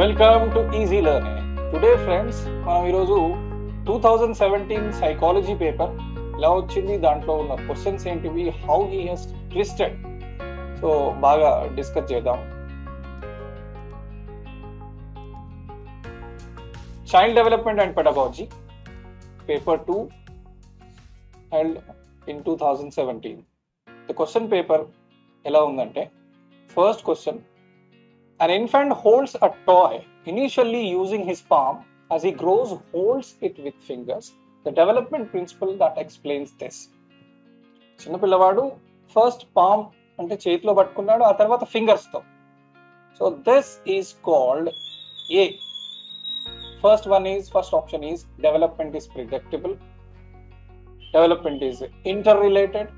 Welcome to easy learning. Today friends, మనం ఈరోజు 2017 psychology paper ఎలా వచ్చింది, దాంట్లో ఉన్న క్వశ్చన్స్ ఏంటివి, how he has twisted, so బాగా డిస్కస్ చేద్దాం. Child development and pedagogy paper 2 held in 2017. The question paper ఎలా ఉందంటే, first question: an infant holds a toy initially using his palm. As he grows, holds it with fingers. The development principle that explains this. చిన్న పిల్లవాడు first palm అంటే చేతిలో పట్టుకున్నాడు, ఆ తర్వాత fingers తో. So this is called a. First option is development is predictable. Development is interrelated.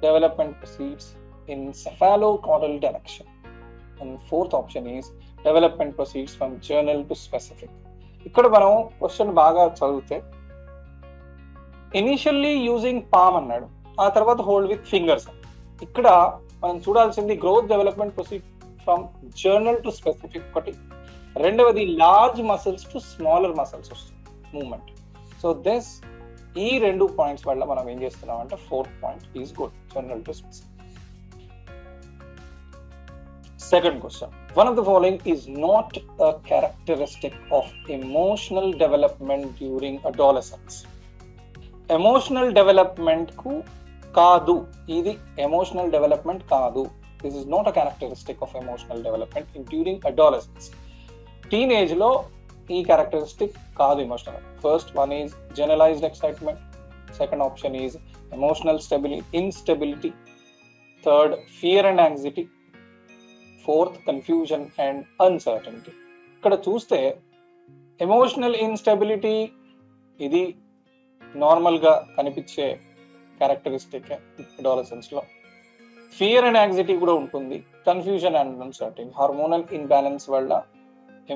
Development proceeds in cephalocaudal direction. And fourth option is development proceeds from journal to specific. ఇక్కడ మనం question బాగా చదివితే, initially using palm అన్నాడు, ఆ తర్వాత hold with fingers. ఇక్కడ మనం చూడాల్సింది growth development proceed from journal to specific ఒకటి, రెండవది large muscles to smaller muscles వస్తుంది మూవ్మెంట్. సో దిస్ ఈ రెండు పాయింట్స్ వల్ల మనం ఏం చేస్తున్నాం అంటే, fourth point is good, journal to specific. Second question: one of the following is not a characteristic of emotional development during adolescence. Emotional development ku kaadu, idi emotional development kaadu. This is not a characteristic of emotional development during adolescence. Teenage lo ee characteristic kaadu emotional. First one is generalized excitement. Second option is emotional instability. Third, fear and anxiety. Fourth, confusion and uncertainty. ఇక్కడ చూస్తే emotional instability ఇది normal గా కనిపించే characteristic adolescence లో. Fear and anxiety కూడా ఉంటుంది. Confusion and uncertainty, hormonal imbalance వల్ల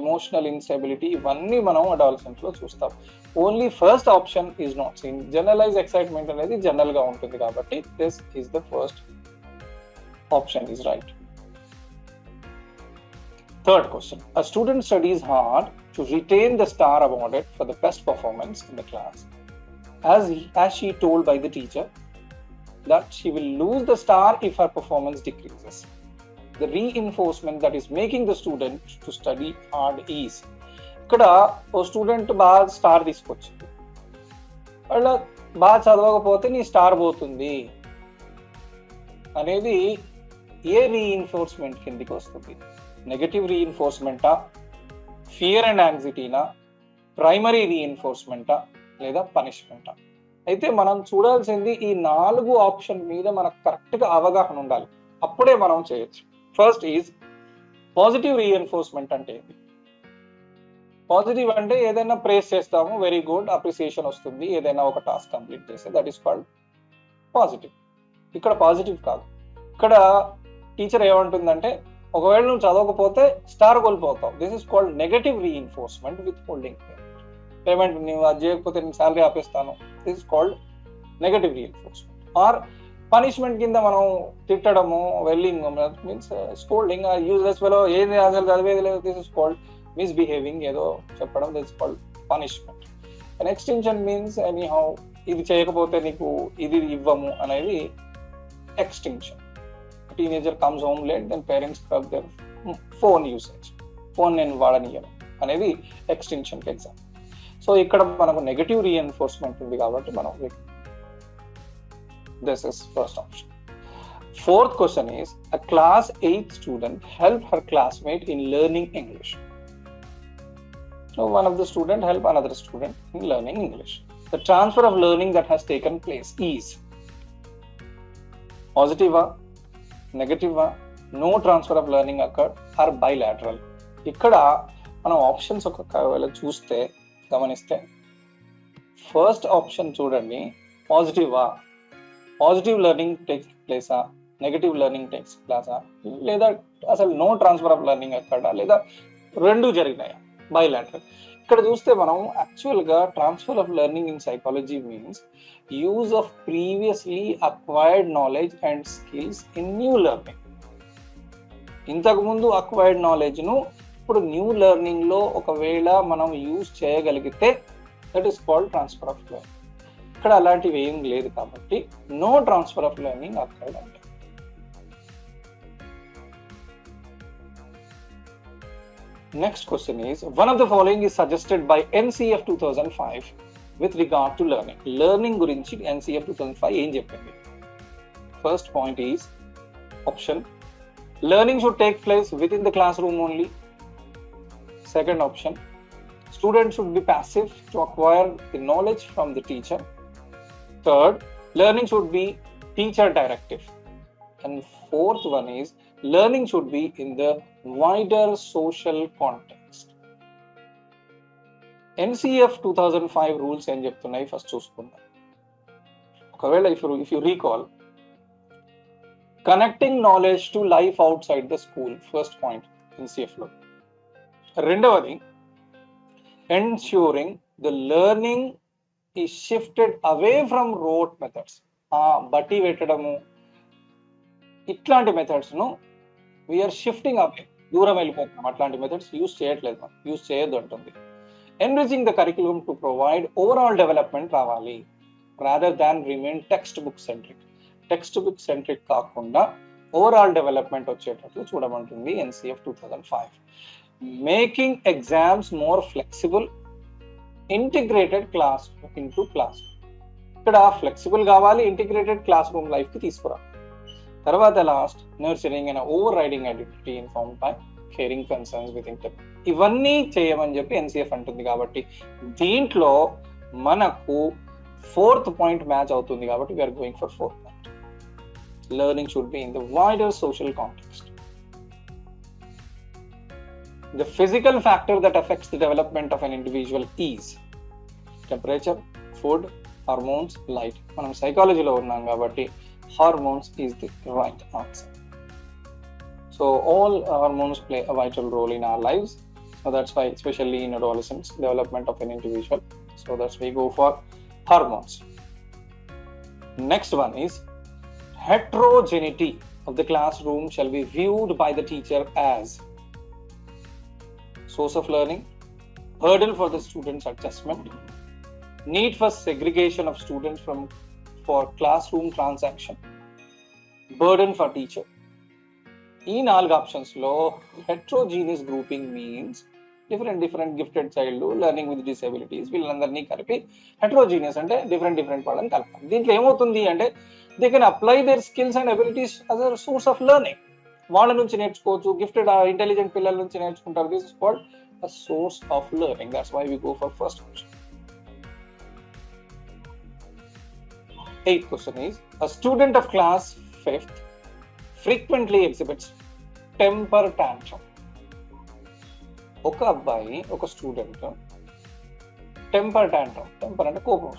emotional instability, ఇవన్నీ మనం అడాలసెన్స్ లో చూస్తాం. Only first option is not seen. Generalize excitement అనేది జనరల్ గా ఉంటుంది కాబట్టి this is the first option is right. Third question: a student studies hard to retain the star awarded for the best performance in the class. As she told by the teacher that she will lose the star if her performance decreases. The reinforcement that is making the student to study hard is. ఇక్కడ ఓ student బాగా star తీసుకొచ్చింది, వాళ్ళ బాగా చదవకపోతే నీ star పోతుంది అనేది ఏ reinforcement కిందికి వస్తుంది? నెగటివ్ రీఇన్ఫోర్స్మెంటా, ఫియర్ అండ్ యాంగ్జైటీనా, ప్రైమరీ రీఇన్ఫోర్స్మెంటా, లేదా పనిష్మెంటా? అయితే మనం చూడాల్సింది ఈ 4 ఆప్షన్ మీద మనకు కరెక్ట్ గా అవగాహన ఉండాలి, అప్పుడే మనం చేయొచ్చు. First is positive reinforcement. అంటే ఏంటి? పాజిటివ్ అంటే ఏదైనా ప్రేస్ చేస్తాము, వెరీ గుడ్, అప్రిసియేషన్ వస్తుంది, ఏదైనా ఒక టాస్క్ కంప్లీట్ చేస్తే, దట్ ఈస్ కాల్డ్ పాజిటివ్. ఇక్కడ పాజిటివ్ కాదు. ఇక్కడ టీచర్ ఏమంటుందంటే, ఒకవేళ నువ్వు చదవకపోతే స్టార్ కోల్పోతావు. This is called negative reinforcement with holding payment. నువ్వు అది చేయకపోతే నేను శాలరీ ఆపేస్తాను. This is called negative reinforcement. Or punishment కింద మనం తిట్టడము, yelling means scolding, useless fellow, ఏది అసలు చదివేది లేదు, దిస్ ఇస్ కాల్డ్ మిస్బిహేవింగ్, ఏదో చెప్పడం, this is called punishment. And extension means any how, ఇది చేయకపోతే నీకు ఇది ఇవ్వము అనేది extension. Teenager comes home late, then parents curb their phone usage. Phone నేను వాడనియను అనేది ఎక్స్టెన్షన్ కి ఎగ్జాంపుల్. సో ఇక్కడ మనకు నెగటివ్ రీఎన్ఫోర్స్మెంట్ ఉంది కాబట్టి మనం this is first option. Fourth question is: a class 8 student helped her classmate in learning English. So one of the student helped another student in learning English. The transfer of learning that has taken place is positive, negative, no transfer of learning occurred, or bilateral. ఇక్కడ మనం options ఒకవేళ చూస్తే, గమనిస్తే, first option చూడండి, పాజిటివా, positive learning takes ప్లేసా, negative learning takes ప్లేసా, లేదా అసలు నో ట్రాన్స్ఫర్ ఆఫ్ లెర్నింగ్ అకర్డా, లేదా రెండు జరిగినాయా, బైలాటరల్. ఇక్కడ చూస్తే మనం యాక్చువల్ గా transfer of learning in psychology means use of previously acquired knowledge and skills in new learning. ఇంతకు ముందు అక్వైర్డ్ నాలెడ్జ్ ను ఇప్పుడు న్యూ లెర్నింగ్ లో ఒకవేళ మనం యూజ్ చేయగలిగితే that is called transfer of learning. ఇక్కడ అలాంటివి ఏం లేదు కాబట్టి నో ట్రాన్స్ఫర్ ఆఫ్ లెర్నింగ్ అక్కడ అంటే. Next question is, one of the following is suggested by NCF 2005 with regard to learning. Learning గురించి NCF 2005 ఏం చెప్పింది? First point is option, learning should take place within the classroom only. Second option, students should be passive to acquire the knowledge from the teacher. Third, learning should be teacher directive. And fourth one is, learning should be in the wider social context. NCF 2005 rules ఏం చెప్తున్నాయి first చూసుకుందాం. ఒకవేళ if you recall, connecting knowledge to life outside the school, first point NCF లో. రెండవది, ensuring the learning is shifted away from rote methods. బట్టి పెట్టడము ఇట్లాంటి methods ను వీఆర్ షిఫ్టింగ్ అవే, దూరం వెళ్ళిపోతున్నాం. అట్లాంటి మెథడ్స్ యూజ్ చేయట్లేదు, మనం యూజ్ చేయొద్దు అంటుంది. Enriching the curriculum to provide overall development రావాలి, rather than remain textbook centric. Textbook centric కాకుండా ఓవరాల్ డెవలప్మెంట్ వచ్చేటట్లు చూడమంటుంది NCF 2005. Making exams more flexible, integrated class into class. ఇక్కడ ఫ్లెక్సిబుల్ కావాలి, ఇంటిగ్రేటెడ్ క్లాస్ రూమ్ లైఫ్ కి తీసుకురా. తర్వాత last, nurturing and overriding identity informed by caring concerns with inter. ఇవన్నీ చేయమని చెప్పి NCF అంటుంది. కాబట్టి దీంట్లో మనకు ఫోర్త్ పాయింట్ మ్యాచ్ అవుతుంది కాబట్టి we are going for fourth point. Learning should be in the wider social context. The physical factor that affects the development of an individual is temperature, food, hormones, light. మనం సైకాలజీలో ఉన్నాం కాబట్టి hormones is the right answer. So all hormones play a vital role in our lives. So that's why, especially in adolescence, development of an individual. So that's why we go for hormones. Next one is, heterogeneity of the classroom shall be viewed by the teacher as source of learning, hurdle for the students' adjustment, need for segregation of students for classroom transaction, burden for teacher. ఈ 4 options లో heterogeneous grouping means different gifted child, learning with disabilities, వీళ్ళందరినీ కలిపి heterogeneous అంటే different వాళ్ళని కలుపుతాం. దీంట్లో ఏమవుతుంది అంటే they can apply their skills and abilities as a source of learning. వాళ్ళ నుంచి నేర్చుకోవచ్చు, గిఫ్టెడ్ ఇంటెలిజెంట్ పిల్లల నుంచి నేర్చుకుంటారు. This is called a source of learning. That's why we go for first option. Eighth question is, a student of class 5th frequently exhibits temper tantrum. ఒక అబ్బాయి, ఒక student temper అంటే కోపం.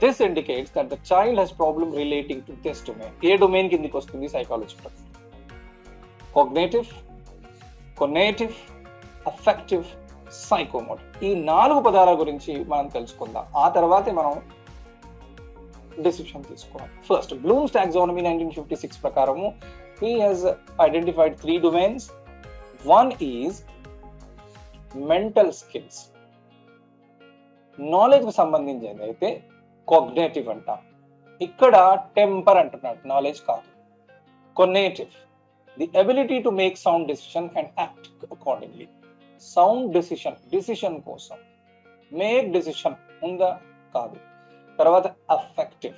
This indicates that the child has problem relating to this domain. ఏ domain కిందకి వస్తుంది psychology ప్రకారం? Cognitive, conative, affective, psychomotor. ఈ 4 పదాల గురించి మనం తెలుసుకుందాం. ఆ తర్వాతే మనం డెసిషన్ తీసుకోవాలి. ఫస్ట్, బ్లూమ్స్ టాక్సానమీ 1956 ప్రకారము he has identified 3 domains. One is mental skills. Knowledge కు సంబంధించింది అయితే కాగ్నిటివ్ అంటాం. ఇక్కడ టెంపర్ అంటున్నాడు, నాలెడ్జ్ కాదు. Conative, the ability to make sound decision and act accordingly. Sound decision కోసం మేక్ డెసిషన్ ఉందా? కాదు. తర్వాత affective,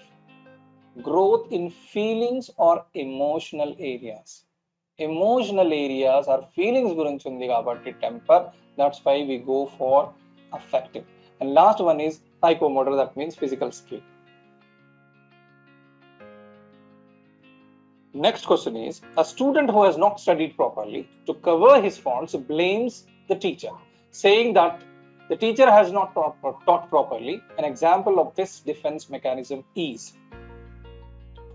growth in feelings or emotional areas or feelings గురించి ఉంది కాబట్టి temper. That's why we go for affective. And last one is psychomotor, that means physical skill. Next question is, a student who has not studied properly to cover his faults blames the teacher, saying that the teacher has not taught properly. An example of this defense mechanism is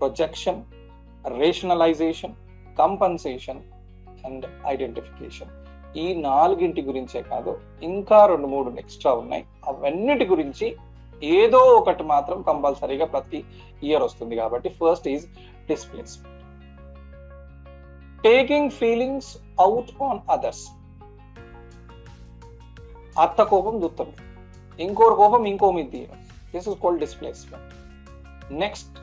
projection, rationalization, compensation and identification. ఈ 4 గురించే కాదు, ఇంకా 2-3 extra ఉన్నాయి. అవన్నిటి గురించి ఏదో ఒకటి మాత్రం కంపల్సరీగా ప్రతి ఇయర్ వస్తుంది కాబట్టి first is displacement. Taking feelings out on others. అత్త కోపం దుత్తం, ఇంకోరు కోపం ఇంకో మీద తీయడం. This is called displacement. Next,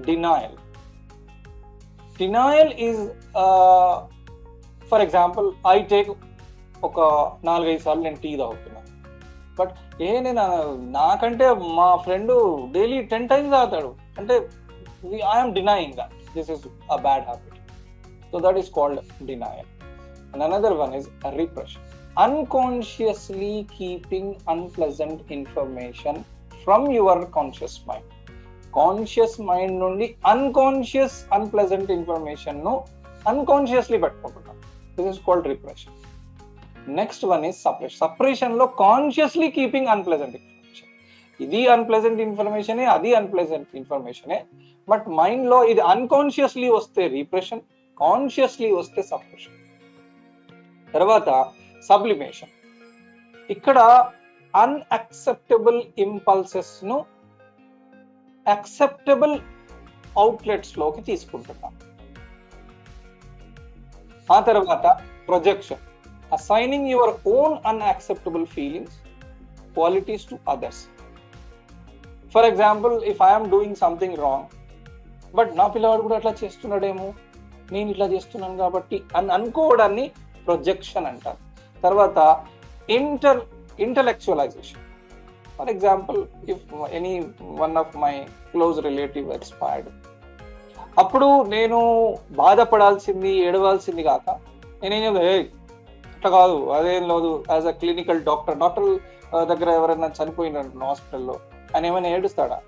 denial. Denial is for example I take ఒక 4-5 సార్లు నేను టీ తాగుతున్నా, బట్ నేను నాకంటే మా ఫ్రెండ్ డైలీ 10 times తాగుతాడు అంటే I'm denying that this is a bad habit. So that is called denial. And another one is repression. unconsciously keeping unpleasant information from your conscious mind. Conscious mind నుండి unconscious unpleasant information ను unconsciously పెట్టుకుంటున్నాం. This is called repression. Next one is separation. Separation లో consciously keeping unpleasant information. ఇది unpleasant ఇన్ఫర్మేషనే, అది unpleasant ఇన్ఫర్మేషనే, but mind లో ఇది unconsciously వస్తే repression, consciously వస్తే సపరేషన్. తర్వాత సబ్లిమేషన్. ఇక్కడ అన్అక్సెప్టబుల్ ఇంపల్సెస్ ను యాక్సెప్టబుల్ అవుట్లెట్స్ లోకి తీసుకుంటున్నాం. ఆ తర్వాత projection. Assigning your own unacceptable feelings, qualities to others. For example, if I'm doing something wrong, but నా పిల్లవాడు కూడా అట్లా చేస్తున్నాడేమో, నేను ఇట్లా చేస్తున్నాను కాబట్టి అని అనుకోవడాన్ని ప్రొజెక్షన్ అంటారు. తర్వాత intellectualization. For example, if any one of my close relative expired, అప్పుడు నేను బాధపడాల్సింది, ఏడవాల్సింది కాక నేనేం చెప్తా, అట్లా కాదు, అదేం లేదు, యాజ్ అ క్లినికల్ డాక్టర్ దగ్గర ఎవరైనా చనిపోయిన హాస్పిటల్లో ఆయన ఏమైనా ఏడుస్తాడా?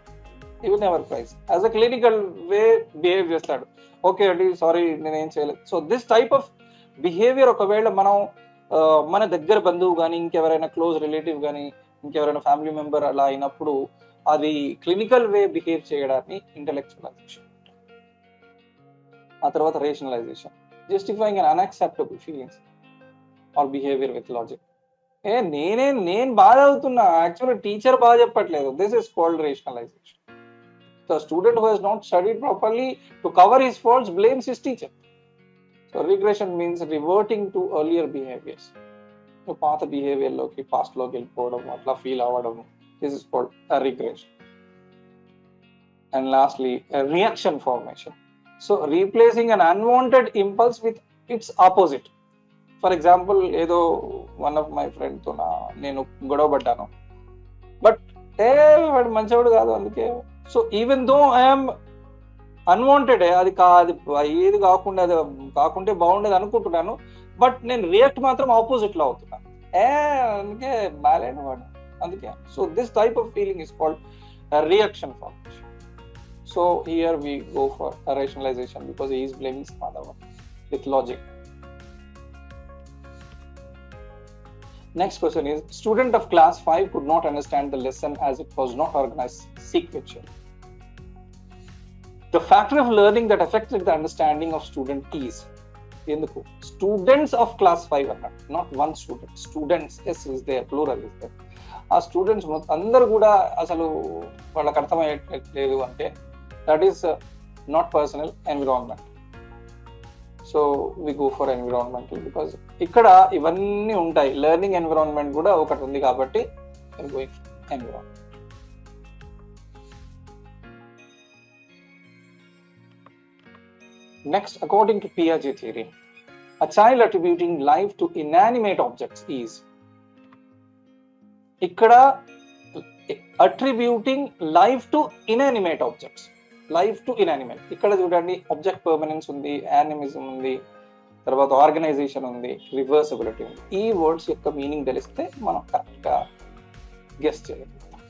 he will never cry. As a clinical way behave చేస్తాడు. ఓకే అండి, సారీ నేనేం చేయలేదు. So this type of behaviour ఒకవేళ మనం మన దగ్గర బంధువు కానీ, ఇంకెవరైనా క్లోజ్ రిలేటివ్ కానీ, ఇంకెవరైనా ఫ్యామిలీ మెంబర్ అలా అయినప్పుడు అది క్లినికల్ వే బిహేవ్ చేయడాన్ని ఇంటలెక్చువలైజేషన్. ఆ తర్వాత rationalization. Justifying an unacceptable feelings or behaviour with logic. నేను బాధ అవుతున్నా, యాక్చువల్లీ టీచర్ బాగా చెప్పట్లేదు. This is called rationalization. The student who has not studied properly to cover his faults blames his teacher. So regression means reverting to earlier behaviors. So path behavior loki past loki vellipovam atla feel avadam. This is called a regression. And lastly, a reaction formation. So replacing an unwanted impulse with its opposite. For example, ఏదో one of my friend తో నేను గొడవ పడ్డాను, but వాడు మంచివాడు కాదు అందుకే. So even though I'm unwanted, అది ఏది కాకుండా అది కాకుంటే బాగుండేది అనుకుంటున్నాను, బట్ నేను రియాక్ట్ మాత్రం ఆపోజిట్ లో అవుతున్నాను. అందుకే బాగాలేని వాడు అందుకే. So this type of feeling is called reaction formation. So here we go for rationalization because he is blaming some other one with logic. Next question is, student of class 5 could not understand the lesson as it was not organized sequentially. The factor of learning that affected the understanding of student is, enduku students of class 5 annadu, not one student, students, yes is there, plural is there. ఆ students అందరూ కూడా అసలు వాళ్ళకి అర్థమయ్యేట్లేదు అంటే that is not personal, environment. So we go for environmental because ఇక్కడ ఇవన్నీ ఉంటాయి. లెర్నింగ్ ఎన్విరాన్మెంట్ కూడా ఒకటి ఉంది కాబట్టి going for environment. Next, according to పియాజే theory, a child attributing life to inanimate objects is, ఇక్కడ attributing life to inanimate objects, life to inanimate. ఇక్కడ చూడండి, ఆబ్జెక్ట్ పర్మనెన్స్ ఉంది, యానిమిజం ఉంది, తర్వాత ఆర్గనైజేషన్ ఉంది, రివర్సిబిలిటీ ఉంది. ఈ వర్డ్స్ యొక్క మీనింగ్ తెలిస్తే మనం కరెక్ట్ గా గెస్ చేయగలుగుతాం.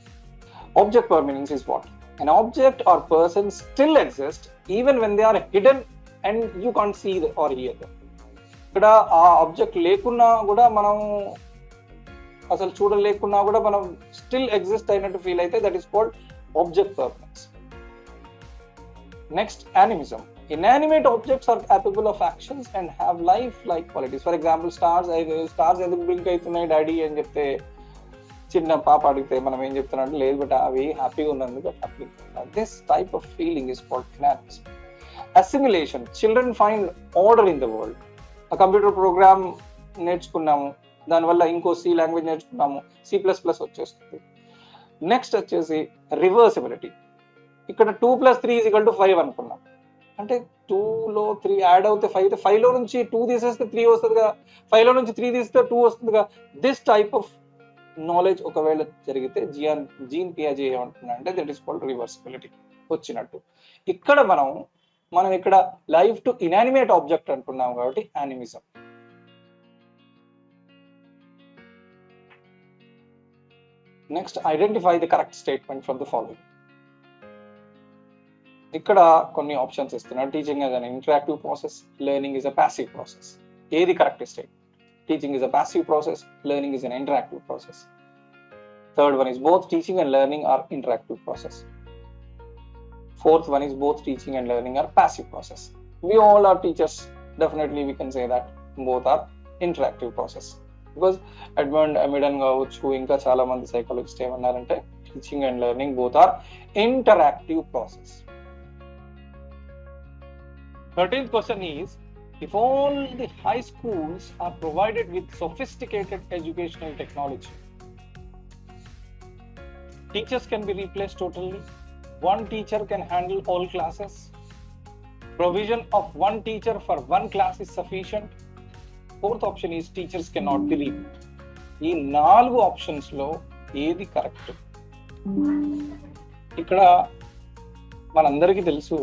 Object permanence is what? an object or person still exists even when they are hidden and you can't see or hear them. ఇక్కడ ఆ ఆబ్జెక్ట్ లేకున్నా కూడా, మనం అసలు చూడలేకున్నా కూడా మనం స్టిల్ ఎగ్జిస్ట్ అయినట్టు ఫీల్ అయితే that is called object permanence. Next, animism. Inanimate objects are capable of actions and have life-like qualities. For example, stars ఎందుకు బ్లింక్ అవుతున్నాయి డాడీ అని చెప్తే, చిన్న పాప అడిగితే మనం ఏం చెప్తున్నాం, లేదు బట్ అవి హ్యాపీగా ఉన్నందుకు happy. This type of feeling is called inanimism. Assimilation. Children find order in the world. ఆ కంప్యూటర్ ప్రోగ్రామ్ నేర్చుకున్నాము, దానివల్ల ఇంకో సి లాంగ్వేజ్ నేర్చుకున్నాము, C++ వచ్చేస్తుంది. నెక్స్ట్ వచ్చేసి రివర్సిబిలిటీ. ఇక్కడ 2 + 3 = 5 అనుకున్నాం. అంటే 2లో 3 యాడ్ అవుతే 5 అయితే 5లో నుంచి 2 తీసేస్తే 3 వస్తుంది కదా, 5లో నుంచి 3 తీస్తే 2 వస్తుంది కదా. దిస్ టైప్ ఆఫ్ నాలెడ్జ్ ఒకవేళ జరిగితే జీన్ పియాజే ఏమంటున్నా అంటే దట్ ఈస్ కాల్డ్ రివర్సిబిలిటీ వచ్చినట్టు. ఇక్కడ మనం ఇక్కడ లైవ్ టు ఇనానిమేట్ ఆబ్జెక్ట్ అంటున్నాం కాబట్టి animism. Next identify the correct statement from the following. ఇక్కడ కొన్ని ఆప్షన్స్ ఇస్తున్నారు. Teaching is an interactive process, learning is a passive process. ఏది correct statement? Teaching is a passive process, learning is an interactive process. Third one is both teaching and learning are interactive process. Fourth one is both teaching and learning are passive process. We all are teachers, definitely we can say that both are interactive process. Because Edmund Amidon gavuchu inka chaala mandi psychologists emanarante teaching and learning both are interactive process. 13th question is, if all the high schools are provided with sophisticated educational technology, teachers can be replaced totally. One teacher can handle all classes. Provision of one teacher for one class is sufficient. Fourth option is teachers cannot be replaced. ఈ 4 options లో ఏది correct? ఇక్కడ మనందరికీ తెలుసు,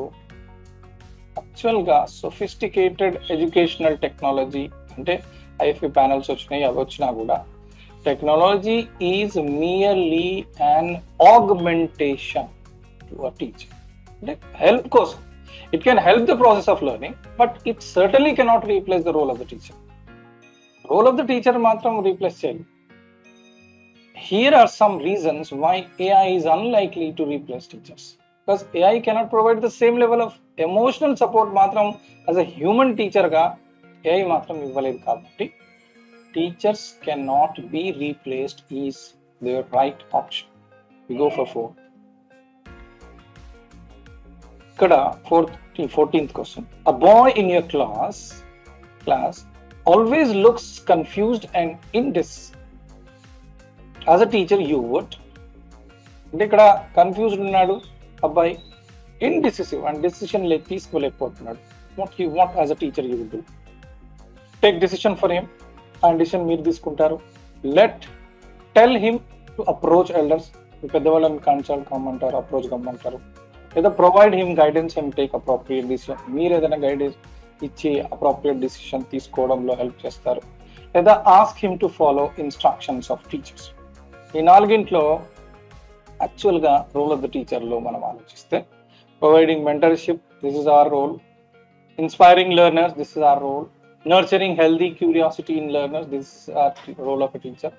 యాక్చువల్గా sophisticated educational technology అంటే IFE panels వచ్చినాయి, అవి వచ్చినా కూడా technology is merely an augmentation to a teacher. అంటే హెల్ప్ కోసం, it can help the process of learning, but it certainly cannot replace the role of the teacher. Role of the teacher మాత్రం replace చేయాలి. Here are some reasons why AI is unlikely to replace teachers. Because AI cannot provide the same level of emotional support matram as a human teacher ga AI matram ivvaledu kabatti teachers cannot be replaced is their right option. We go for 4. Ikkada 14th question. A boy in your class always looks confused and indecisive. As a teacher you would, అంటే ఇక్కడ confused ఉన్నాడు అబ్బాయి, indecisive and decision తీసుకోలేకపోతున్నాడు. What as a teacher you will do? Take decision for him. ఆ decision మీరు తీసుకుంటారు. Tell him to approach elders. పెద్దవాళ్ళని consult కమ్మంటారు, అప్రోచ్ కమ్మంటారు. లేదా provide him guidance and take appropriate decision. మీరు ఏదైనా గైడెన్స్ ఇచ్చి అప్రోప్రియేట్ డిసిషన్ తీసుకోవడంలో హెల్ప్ చేస్తారు. లేదా ask him to follow instructions of teachers. ఈ 4 యాక్చువల్గా రోల్ ఆఫ్ ద టీచర్లో మనం ఆలోచిస్తే, providing mentorship, this is our role. Inspiring learners, this is our role. Nurturing healthy curiosity in learners, this is our role of a teacher.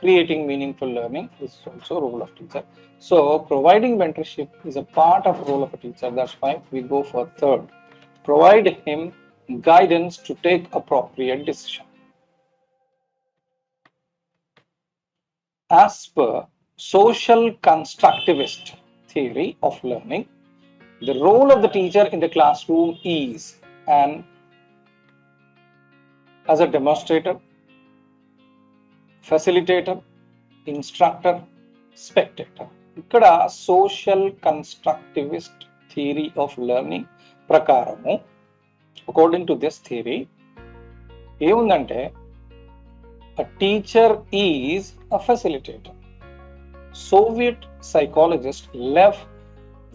Creating meaningful learning, this is also role of teacher. So providing mentorship is a part of role of a teacher. That's why we go for 3rd. Provide him guidance to take appropriate decision. As per social constructivist theory of learning, the role of the teacher in the classroom is as a demonstrator, facilitator, instructor, spectator. ఇక్కడ social constructivist theory of learning ప్రకారము, according to this theory ఏముందంటే, a teacher is a facilitator. Soviet psychologist Lev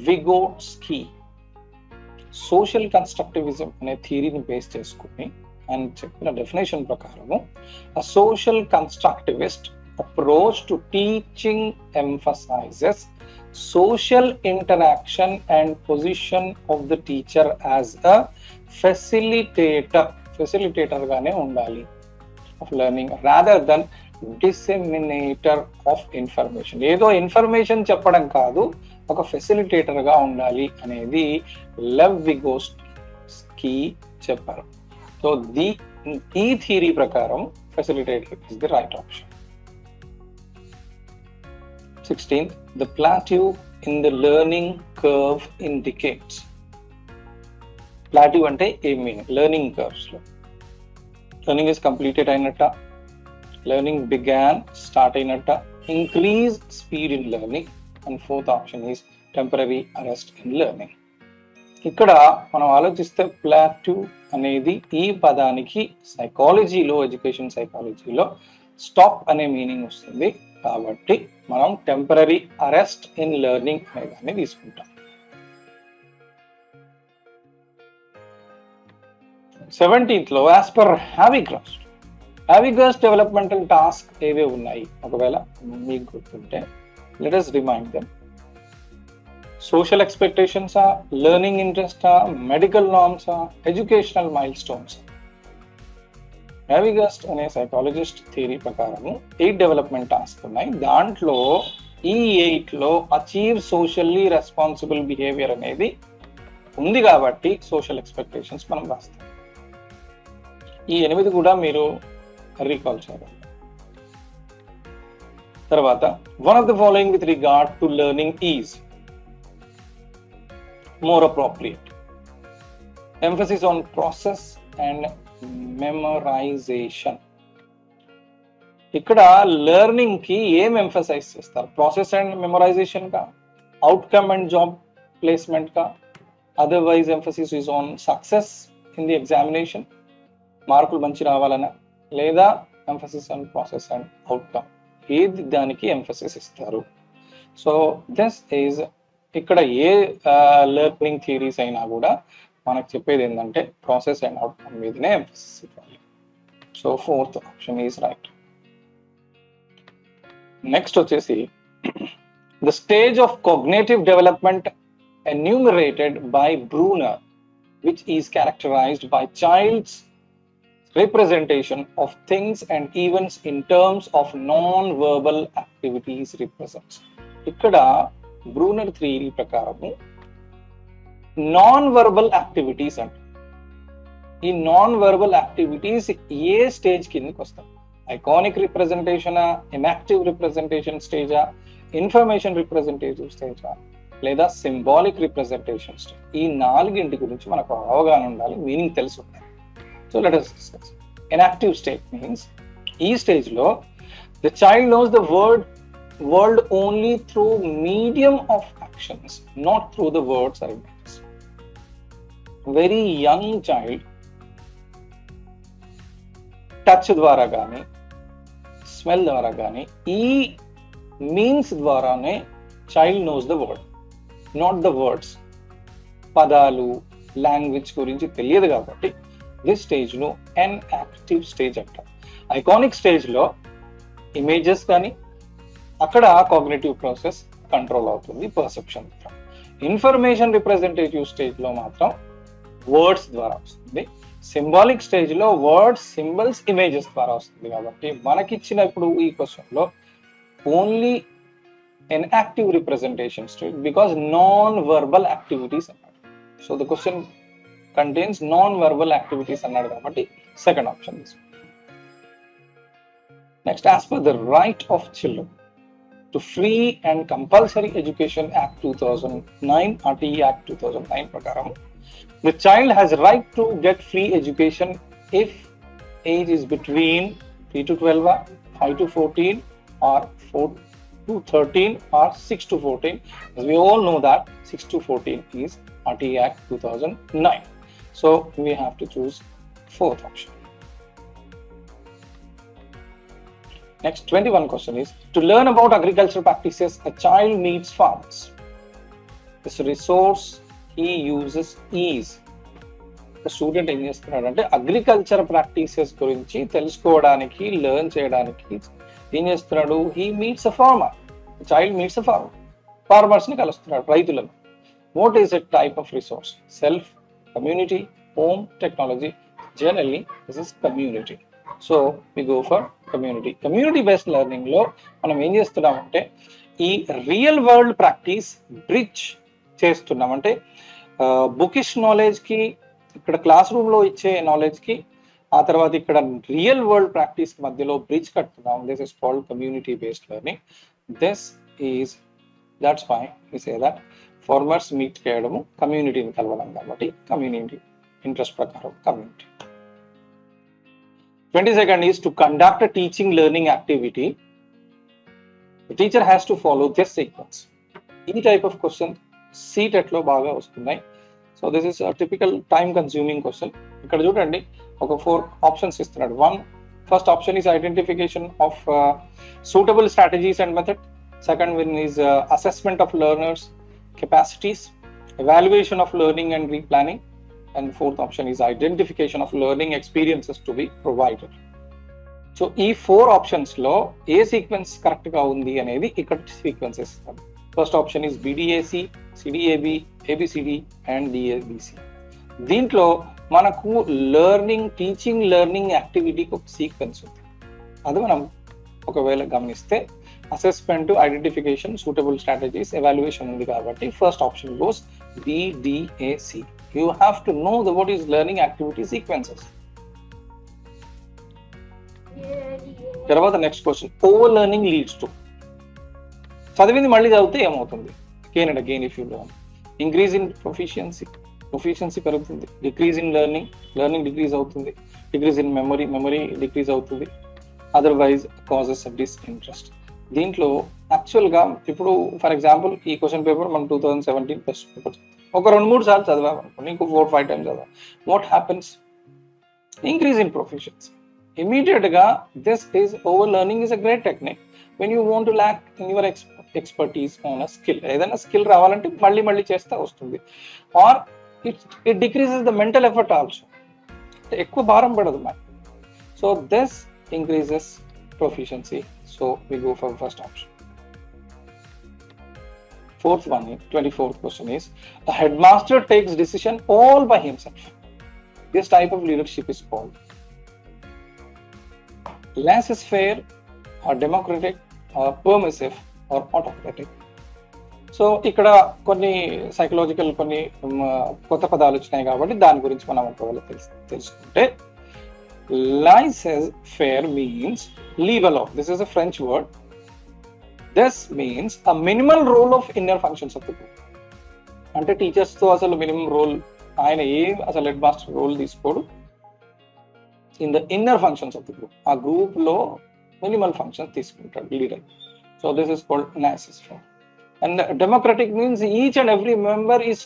Vygotsky social constructivism అనే థియరీని base చేసుకుని ఆయన చెప్పిన definition ప్రకారము, a social constructivist approach to teaching emphasizes social interaction and position of the teacher as a facilitator గానే ఉండాలి of learning rather than disseminator of information. ఏదో information చెప్పడం కాదు, ఒక ఫెసిలిటేటర్ గా ఉండాలి అనేది లెవ్ విగోట్స్కీ చెప్పారు. సో ఈ థియరీ ప్రకారం facilitator is the right option. 16th, the plateau in the learning curve indicates. Plateau అంటే ఏం మీనింగ్? లెర్నింగ్ కర్వ్స్ లో లెర్నింగ్ ఇస్ కంప్లీటెడ్ అయినట్ట, లెర్నింగ్ బిగాన్, స్టార్ట్ అయినట్ట. Increase speed in learning. And fourth option is temporary arrest in learning. ఇక్కడ మనం ఆలోచిస్తే plateau అనేది ఈ పదానికి సైకాలజీలో, ఎడ్యుకేషన్ సైకాలజీలో స్టాప్ అనే మీనింగ్ వస్తుంది. కాబట్టి మనం టెంపరరీ అరెస్ట్ ఇన్ లెర్నింగ్ అనే దాన్ని తీసుకుంటాం. 17th లో యాజ్ పర్ హ్యావిగ్రాస్ డెవలప్మెంటల్ టాస్క్ ఏవే ఉన్నాయి ఒకవేళ మీకు గుర్తుంటే let us remind them. Social ఎక్స్పెక్టేషన్సా, లెర్నింగ్ ఇంట్రెస్టా, మెడికల్ నార్మ్సా, ఎడ్యుకేషనల్ మైల్ స్టోన్స్. హ్యావిగ్రాస్ అనే సైకాలజిస్ట్ థియరీ ప్రకారము 8 డెవలప్మెంట్ టాస్క్ ఉన్నాయి. దాంట్లో ఈ 8 లో అచీవ్ సోషల్లీ రెస్పాన్సిబుల్ బిహేవియర్ అనేది ఉంది కాబట్టి సోషల్ ఎక్స్పెక్టేషన్స్ మనం రాస్తాం. ఈ 8 కూడా మీరు రీకాల్ చేయాలి. తర్వాత one of the following with regard to learning is more appropriate. Emphasis on process and memorization. ఇక్కడ లెర్నింగ్ కి ఏం ఎంఫసైజ్ చేస్తారు? ప్రాసెస్ అండ్ మెమరైజేషన్ కా, అవుట్కమ్ అండ్ జాబ్ ప్లేస్మెంట్ కా, otherwise emphasis is on success in the examination, మార్కులు మంచి రావాలనా, లేదా emphasis on process and outcome, ఏది దానికి ఎంఫసిస్ ఇస్తారు? సో దిస్ ఈజ్ ఇక్కడ ఏ లెర్నింగ్ థియరీస్ అయినా కూడా మనకు చెప్పేది ఏంటంటే ప్రాసెస్ అండ్ అవుట్కమ్ మీదనే ఎంఫసిస్ ఇవ్వాలి. So fourth option is right. Next వచ్చేసి the stage of cognitive development enumerated by Bruner, which is characterized by child's representation of things and events in terms of non-verbal activities represents. ఇక్కడ Bruner theory ప్రకారము non verbal activities అంటే ఈ non verbal activities ఏ stage కిందకి వస్తాయి? Iconic రిప్రజెంటేషనా, enactive representation స్టేజా, information representative స్టేజా, లేదా సింబాలిక్ రిప్రజెంటేషన్ స్టేజ్? ఈ 4 గురించి మనకు అవగాహన ఉండాలి, మీనింగ్ తెలిసి ఉండాలి. So let us discuss. Inactive state means ఈ స్టేజ్ లో the child knows the world only through medium of actions, not through the words or images. Very young child touch ద్వారా కానీ, స్మెల్ ద్వారా కానీ, ఈ మీన్స్ ద్వారానే child knows the world, not the words. పదాలు, language గురించి తెలియదు కాబట్టి దిస్ స్టేజ్ లో ఇన్యాక్టివ్ స్టేజ్ అంటారు. ఐకానిక్ స్టేజ్ లో ఇమేజెస్ కానీ, అక్కడ కాగ్నిటివ్ ప్రాసెస్ కంట్రోల్ అవుతుంది పర్సెప్షన్ ద్వారా. ఇన్ఫర్మేషన్ రిప్రజెంటేటివ్ స్టేజ్ లో మాత్రం వర్డ్స్ ద్వారా వస్తుంది. సింబాలిక్ స్టేజ్ లో వర్డ్స్, సింబల్స్, ఇమేజెస్ ద్వారా వస్తుంది. కాబట్టి మనకిచ్చిన ఇప్పుడు ఈ క్వశ్చన్ లో only inactive representation stage because non verbal activities అన్నాడు. So the question contains non verbal activities అన్నాడు కాబట్టి second option. Next, as per the right of children to Free and Compulsory Education Act 2009, RTE Act 2009 prakaram, the child has right to get free education if age is between 3 to 12, 5 to 14, or 4 to 13, or 6 to 14. As we all know that 6 to 14 is RTE Act 2009. So we have to choose fourth option. Next, 21 question is, to learn about agricultural practices, a child meets farmers. This resource he uses is. The student ఏం చేస్తున్నాడు అంటే agriculture practices గురించి తెలుసుకోవడానికి, learn చేయడానికి ఏం చేస్తున్నాడు? He meets a farmer. Child meets a farmer. Farmers ని కలుస్తున్నాడు, రైతులను. What is a type of resource? Self, community, home, technology? Generally this is community. So we go for community. Community based learning లో మనం ఏం చేస్తున్నామంటే ఈ real world practice bridge చేస్తున్నాం. అంటే బుకిష్ నాలెడ్జ్ కి, ఇక్కడ క్లాస్ రూమ్ లో ఇచ్చే నాలెడ్జ్ కి, ఆ తర్వాత ఇక్కడ రియల్ వరల్డ్ ప్రాక్టీస్ మధ్యలో బ్రిడ్జ్ కట్టున్నాం. This is called community based learning. This is, that's why we say that farmers meet చేయడము, కమ్యూనిటీని కలవడం కాబట్టి కమ్యూనిటీ ఇంట్రెస్ట్ ప్రకారం community. 22nd is to conduct a teaching learning activity. The teacher has to follow this sequence. ఈ type of question CTET లో బాగా వస్తున్నాయి. So this is typical time consuming question. ఇక్కడ చూడండి ఒక 4 ఆప్షన్స్ ఇస్తున్నాడు. First option is identification of suitable strategies and method. Second one is assessment of learners capacities, evaluation of learning and replanning, and fourth option is identification of learning experiences to be provided. So ఈ 4 options లో ఏ sequence correct గా ఉంది అనేది ఇక్కడ sequences ఇస్తాం. First option is BDAC, CDAB, ABCD and DABC. దీంట్లో మనకు teaching learning యాక్టివిటీకి ఒక సీక్వెన్స్ ఉంది. అది మనం ఒకవేళ గమనిస్తే assessment, identification, suitable strategies, evaluation ఉంది కాబట్టి first option goes BDAC. You have to know what is learning activity sequences. తర్వాత next question, over learning leads to. చదివింది మళ్ళీ చదివితే ఏమవుతుంది? Again and again if you learn. Increase in proficiency పెరుగుతుంది. Decrease in learning decrease అవుతుంది. Decrease in memory decrease అవుతుంది. Otherwise causes disinterest. దీంట్లో actual గా ఇప్పుడు ఫర్ ఎగ్జాంపుల్ ఈ క్వశ్చన్ పేపర్ మనం 2017 టెస్ట్ పేపర్ ఒక 2-3 సార్లు చదివామనుకోండి, ఇంకో 4-5 టైమ్స్ చదివా. What happens? Increase in proficiency. Immediate గా this is over learning is a great technique when you want to lack in your expertise on a skill. ఏదైనా skill రావాలంటే మళ్ళీ చేస్తే వస్తుంది. Or it decreases the mental effort also. ఎక్కువ భారం పడదు మనకి. So this increases proficiency, so we go for first option. Fourth one, 24th question is, a headmaster takes decision all by himself. This type of leadership is called laissez-faire or democratic or permissive or autocratic. So ఇక్కడ కొన్ని psychological కొన్ని కొత్త పదాలు వచ్చినాయి కాబట్టి దాని గురించి మనం ఒకవేళ తెలుసుకుంటే, laissez-faire means leave alone. This is a French word. This means a minimal role of inner functions of the group. అంటే టీచర్స్ తో అసలు మినిమం రోల్ ఆయన అసలు హెడ్ మాస్టర్ రోల్ తీసుకోడు. In the inner functions of the group, ఆ group లో minimal functions తీసుకుంటాడు leader. So this is called laissez-faire. And democratic means each and every member is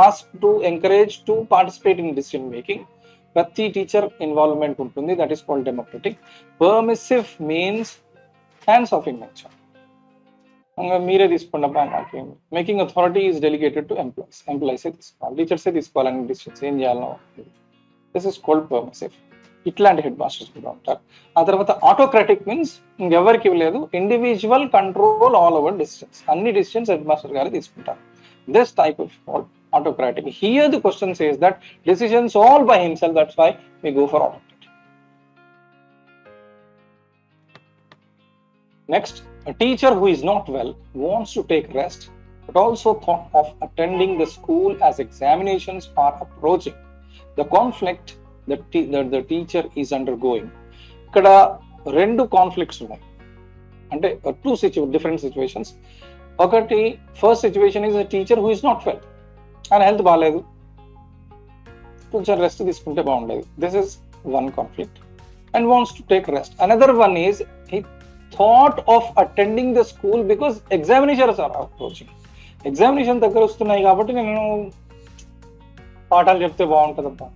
asked to encourage to participate in decision making. ప్రతి teacher involvement ఉంటుంది. That is called democratic. Permissive means hands of in nature. మీరే తీసుకోండి అబ్బా, మాకేం. Making authority is delegated to ఎంప్లాయీసే తీసుకోవాలి, టీచర్సే తీసుకోవాలని decisions ఏం చేయాలనో. This is called permissive. ఇట్లాంటి హెడ్ మాస్టర్స్ కూడా ఉంటారు. ఆ తర్వాత ఆటోక్రాటిక్ మీన్స్ ఇంకెవరికి లేదు, individual control all over decisions. అన్ని డిసిషన్స్ హెడ్ మాస్టర్ గారు తీసుకుంటారు. This type of called autocratic. Here the question says that decisions all by himself, that's why we go for autocratic. Next, a teacher who is not well wants to take rest but also thought of attending the school as examinations are approaching. The conflict that the teacher is undergoing. ఇక్కడ 2 conflicts ఉన్నాయి. అంటే 2 different situations. ఒకటి, first situation is a teacher who is not well. ఆయన health బాగాలేదు, కొంచెం rest తీసుకుంటే బాగుండేది. This is one conflict and wants to take rest. Another one is he thought of attending the school because examinations are approaching. Examination దగ్గర వస్తున్నాయి కాబట్టి నేను పాఠాలు చెప్తే బాగుంటుందబ్బా.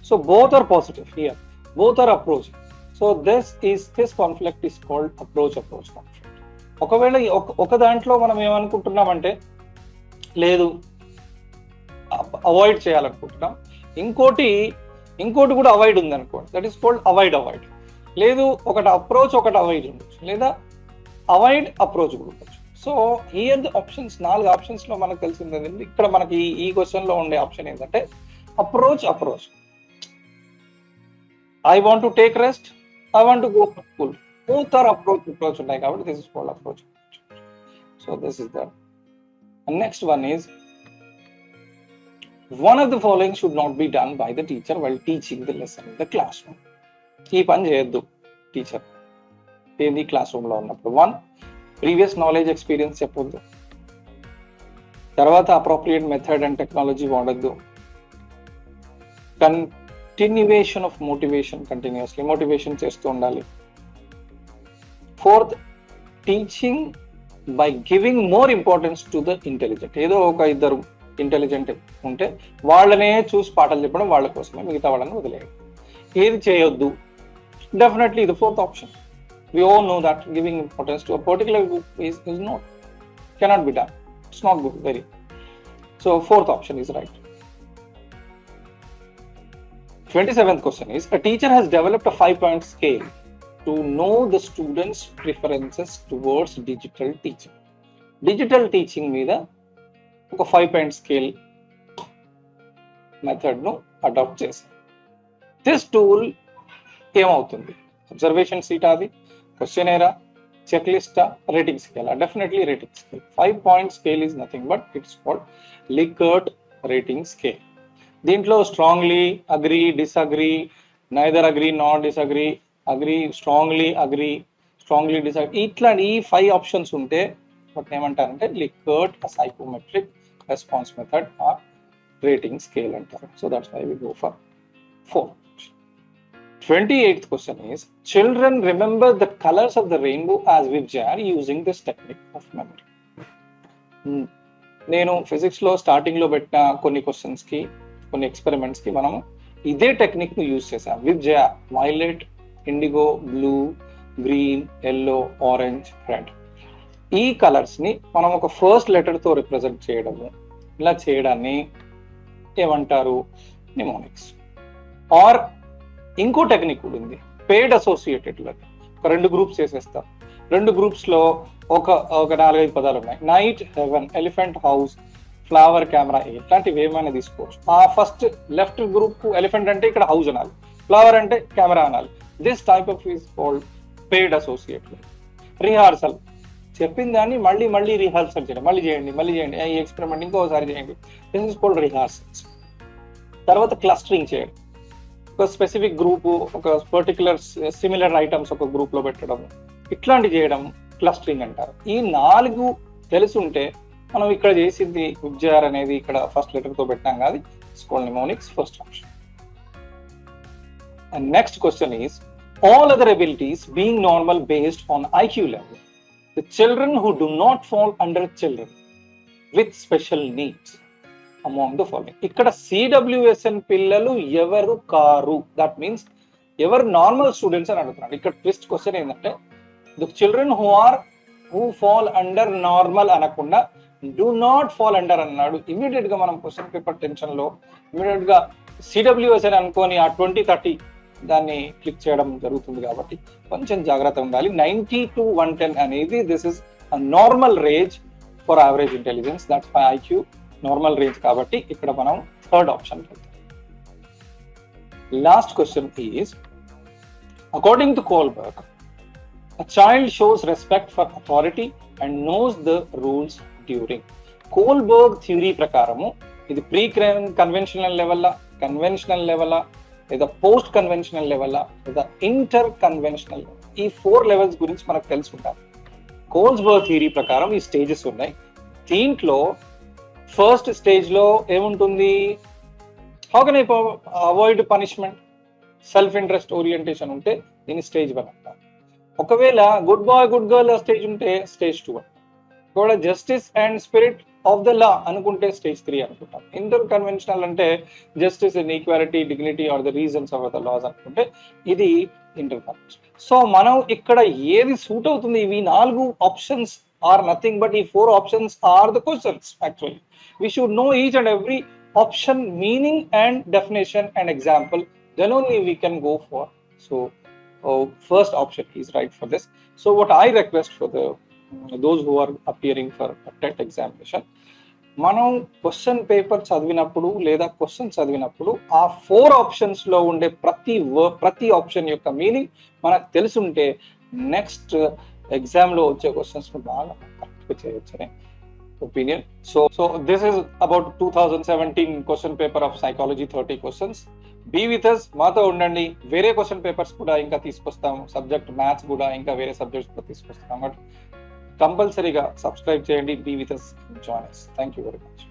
So both are positive here, both are approaching. So this conflict is called approach conflict. ఒకవేళ ఒక దాంట్లో మనం ఏమనుకుంటున్నామంటే లేదు అవాయిడ్ చేయాలనుకుంటున్నాం, ఇంకోటి కూడా అవాయిడ్ ఉంది అనుకోండి, దట్ ఈస్ కాల్డ్ అవాయిడ్. లేదు ఒకటి అప్రోచ్ ఒకటి అవాయిడ్ ఉండొచ్చు, లేదా అవాయిడ్ అప్రోచ్ కూడా ఉండొచ్చు. So here the options, 4 options లో మనకు తెలిసింది ఏంటంటే, ఇక్కడ మనకి ఈ క్వశ్చన్ లో ఉండే ఆప్షన్ ఏంటంటే approach. I want to take rest, I want to go for school. Both are approach ఉన్నాయి కాబట్టి this is called approach. So this is that. Next one is one of the following should not be done by the teacher while teaching the lesson in the classroom. ఈ పని చేయొద్దు teacher ఏంది class room లో ఉన్నప్పుడు. 1, previous knowledge experience చెప్పొద్దు. తర్వాత appropriate method and technology వాడద్దు. Continuation of motivation, continuously motivation చేస్తూ ఉండాలి. Fourth, teaching by giving more importance to the intelligent. ఏదో ఒక ఇద్దరు ఇంటెలిజెంట్ ఉంటే వాళ్ళనే చూసి పాఠాలు చెప్పడం, వాళ్ళ కోసమే, మిగతా వాళ్ళని వదిలేయడం. ఏది చేయొద్దు, డెఫినెట్లీ ఇది fourth option. We all know that giving importance to a particular group is not, cannot be done. It's not good, very. So fourth option is right. 27th question is, a teacher has developed a 5-point scale to know the students' preferences towards digital teaching. Digital teaching మీద ఒక 5-point scale method ను adapt చేశారు. This tool ఏమవుతుంది? Observation sheet, అది క్వశ్చనేరా, check లిస్టా, rating scale? Definitely rating scale. 5-point scale is nothing but it's called Likert rating scale. దీంట్లో strongly, agree, disagree, neither agree, not disagree, agree, strongly, agree, strongly disagree, ఇట్లాంటి ఈ 5 options ఉంటే వాటిని ఏమంటారంటే Likert psychometric response method or rating scale అంటారు. So that's why we go for 4. 28th question is, children remember the colors of the rainbow as with jar using this technique of memory. నేను physics లో starting లో పెట్టిన కొన్ని questions కి, కొన్ని experiments కి మనం ఇదే టెక్నిక్ ను యూజ్ చేసాం. విత్ జార్, violet, indigo, blue, green, yellow, orange, red, ఈ కలర్స్ ని మనం ఒక ఫస్ట్ లెటర్ తో రిప్రజెంట్ చేయడము, ఇలా చేయడాన్ని ఏమంటారు? నిమోనిక్స్. ఆర్ ఇంకో టెక్నిక్ కూడా ఉంది, పేడ్ అసోసియేటెడ్ లెర్నింగ్. ఒక 2 గ్రూప్స్ చేసేస్తాం. 2 గ్రూప్స్ లో ఒక 4-5 పదాలు ఉన్నాయి. Night, heaven, elephant house, flower, camera, ఇట్లాంటివి ఏమైనా తీసుకోవచ్చు. ఆ ఫస్ట్ లెఫ్ట్ గ్రూప్ కు ఎలిఫెంట్ అంటే ఇక్కడ హౌస్ అనాలి, ఫ్లవర్ అంటే కెమెరా అనాలి. This type of is called paired associated. Rehearsal, చెప్పిన దాన్ని మళ్ళీ మళ్ళీ రిహార్సల్ చేయడం, మళ్ళీ చేయండి, ఈ ఎక్స్పెరిమెంట్ ఇంకోసారి చేయండి. This is called rehearsals. తర్వాత క్లస్టరింగ్ చేయడం, ఒక స్పెసిఫిక్ గ్రూప్, ఒక పర్టికులర్ సిమిలర్ ఐటమ్స్ ఒక గ్రూప్ లో పెట్టడం, ఇట్లాంటి చేయడం క్లస్టరింగ్ అంటారు. ఈ 4 తెలుసుంటే మనం ఇక్కడ చేసింది ఉజ్జార్ అనేది ఇక్కడ ఫస్ట్ లెటర్ తో పెట్టాం కాదు, స్కోల్ mnemonics, first option. And next question is, all other abilities being normal based on IQ level, the children who do not fall under children with special needs among the following. ఇక్కడ CWSN పిల్లలు ఎవరు car? That means ఎవరు normal students అని అడుగుతున్నాడు. ఇక్కడ twist question ఏంటంటే, the children who fall under normal అనకుండా do not fall under అన్నాడు. ఇమీడియట్ గా మనం క్వశ్చన్ పేపర్ టెన్షన్ లో ఇమీడియట్ గా CWSN అనుకొని ఆ 20-30 దాన్ని క్లిక్ చేయడం జరుగుతుంది. కాబట్టి కొంచెం జాగ్రత్త ఉండాలి. 90 to 110 అనేది this is normal range for average intelligence. That's my IQ normal range. కాబట్టి ఇక్కడ మనం థర్డ్ ఆప్షన్ వెళ్తాం. Last question is, according to Kohlberg, a child shows respect for authority and knows the rules during. Kohlberg theory ప్రకారము ఇది pre conventional level, conventional level, లేదా post conventional level, లేదా inter conventional, ఈ 4 levels గురించి మనకు తెలుసుకుంటాం. Kohlberg theory ప్రకారం ఈ స్టేజెస్ ఉన్నాయి. దీంట్లో ఫస్ట్ స్టేజ్ లో ఏముంటుంది? How can I avoid punishment, self interest orientation ఉంటే దీన్ని స్టేజ్ 1 అంటారు. ఒకవేళ good boy good girl stage ఉంటే స్టేజ్ 2 అంటారు. ఒకవేళ justice and spirit of the law అనుకుంటే స్టేజ్ 3 అనుకుంటాం. ఇంటర్ కన్వెన్షనల్ అంటే justice and equality, dignity are the reasons of the laws అనుకుంటే ఇది ఇంటర్ కన్వెన్షనల్. సో మనం ఇక్కడ ఏది సూట్ అవుతుంది? ఇవి 4 options are nothing but the 4 options are the questions. Actually, we should know each and every option meaning and definition and example, then only we can go for. So first option is right for this. So what I request for those who are appearing for a TET examination, మనం question paper చదివినప్పుడు లేదా question చదివినప్పుడు ఆ 4 options లో ఉండే ప్రతి option యొక్క meaning మనకు తెలుసుంటే నెక్స్ట్ ఎగ్జామ్ లో వచ్చే క్వశ్చన్స్ బాగా కరెక్ట్ గా చేయొచ్చనే opinion. So this is about 2017 question paper of psychology 30 questions. Be with us, మాతో ఉండండి. వేరే క్వశ్చన్ పేపర్స్ కూడా ఇంకా తీసుకొస్తాం. సబ్జెక్ట్ మ్యాథ్స్ కూడా ఇంకా వేరే సబ్జెక్ట్స్ కూడా తీసుకొస్తాం. కంపల్సరీగా సబ్స్క్రైబ్ చేయండి. Be with us, join us. Thank you very much.